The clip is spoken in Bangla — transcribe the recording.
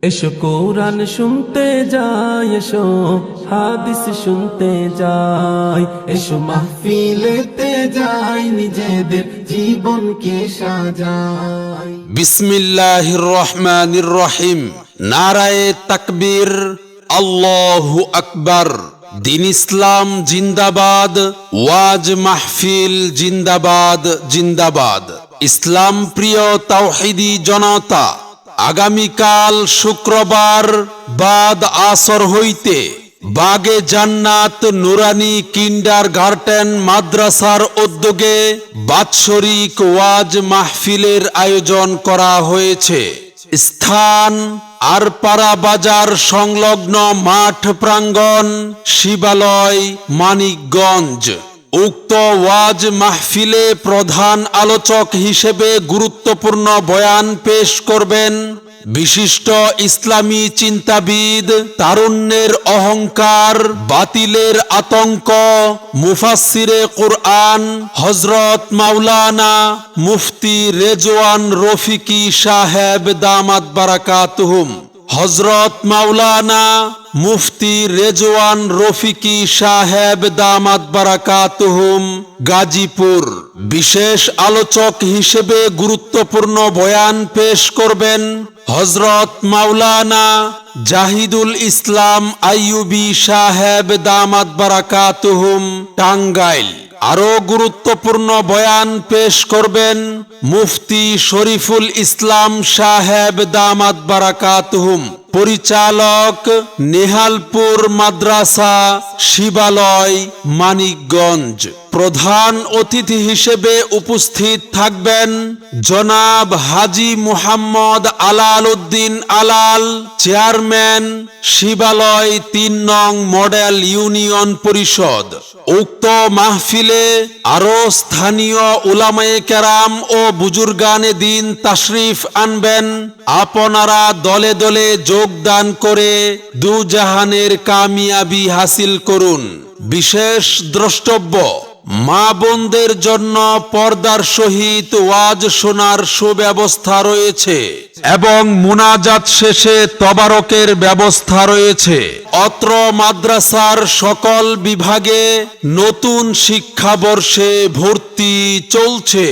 এসো কোরআন শুনতে যাই, এসো হাদিস শুনতে যাই, এসো মাহফিলেতে যাই, নিজেদের জীবনকে সাজাই। বিসমিল্লাহির রহমানির রহিম। নারায়ে তাকবীর, আল্লাহু আকবার। দিন ইসলাম জিন্দাবাদ, ওয়াজ মাহফিল জিন্দাবাদ জিন্দাবাদ। ইসলাম প্রিয় তাওহীদি জনতা, আগামীকাল শুক্রবার বাদ আসর হইতে বাগে জান্নাত নুরানি কিন্ডারগার্টেন মাদ্রাসার উদ্যোগে বাৎসরিক ওয়াজ মাহফিলের আয়োজন করা হয়েছে। স্থান আরপাড়া বাজার সংলগ্ন মাঠ প্রাঙ্গণ, শিবালয়, মানিকগঞ্জ। উক্ত ওয়াজ মাহফিলে প্রধান আলোচক হিসেবে গুরুত্বপূর্ণ বয়ান পেশ করবেন বিশিষ্ট ইসলামী চিন্তাবিদ, তারুণ্যের অহংকার, বাতিলের আতঙ্ক, মুফাসসিরে কুরআন হযরত মাওলানা মুফতি রেজওয়ান রফিকি সাহেব দামাত বারাকাতুহুম। হযরত মাওলানা মুফতি রেজওয়ান রফিকি সাহেব দামাত বারাকাতুহুম, গাজীপুর। বিশেষ আলোচক হিসেবে গুরুত্বপূর্ণ বয়ান পেশ করবেন হযরত মাওলানা জাহিদুল ইসলাম আইয়ুবী সাহেব দামাত বারাকাতুহুম, টাঙ্গাইল। আরো গুরুত্বপূর্ণ বয়ান পেশ করবেন মুফতি শরীফুল ইসলাম সাহেব দামাত বারাকাতুহুম, পরিচালক নেহালপুর মাদ্রাসা, শিবালয়, মানিকগঞ্জ। প্রধান অতিথি হিসেবে উপস্থিত থাকবেন জনাব হাজী মুহাম্মদ আলাল উদ্দিন আলাল, চেয়ারম্যান, শিবালয় ৩ নং মডেল ইউনিয়ন পরিষদ। উক্ত মাহফিলে আরো স্থানীয় উলামায়ে কেরাম ও বুজুর্গানে দ্বীন তাশরিফ আনবেন। আপনারা দলে দলে যোগদান করে দুজাহানের কামিয়াবি হাসিল করুন। বিশেষ দ্রষ্টব্য, মা বোনদের জন্য পর্দার সহিত ওয়াজ শোনার সুব্যবস্থা রয়েছে এবং মুনাজাত শেষে তবারকের ব্যবস্থা রয়েছে। অত্র মাদ্রাসার সকল বিভাগে নতুন শিক্ষাবর্ষে ভর্তি চলছে।